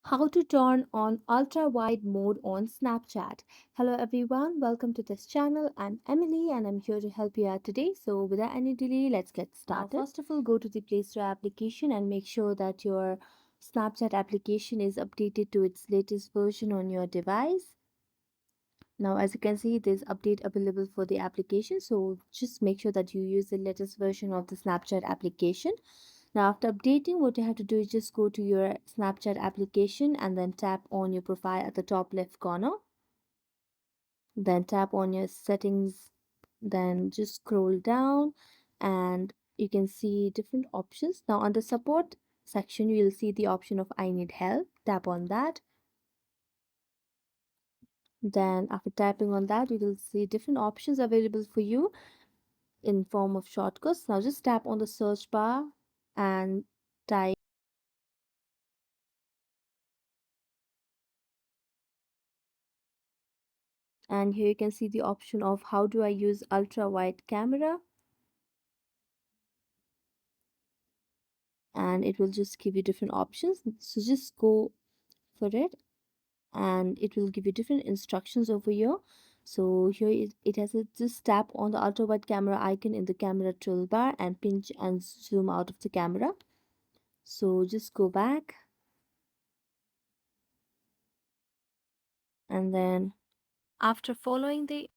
How to turn on ultra wide mode on Snapchat. Hello everyone, welcome to this channel. I'm Emily and I'm here to help you out today. So without any delay, let's get started. Now, first of all, go to the Play Store application and make sure that your Snapchat application is updated to its latest version on your device. Now, as you can see, there's update available for the application. So just make sure that you use the latest version of the Snapchat application. Now, after updating, what you have to do is just go to your Snapchat application and then tap on your profile at the top left corner. Then tap on your settings, then just scroll down and you can see different options. Now, on the support section, you will see the option of I need help. Tap on that. Then after tapping on that, you will see different options available for you in form of shortcuts. Now just tap on the search bar and type, and here you can see the option of how do I use ultra wide camera, and it will just give you different options. So just go for it and it will give you different instructions over here. So here it has a just tap on the ultra wide camera icon in the camera toolbar and pinch and zoom out of the camera. So just go back and then after following the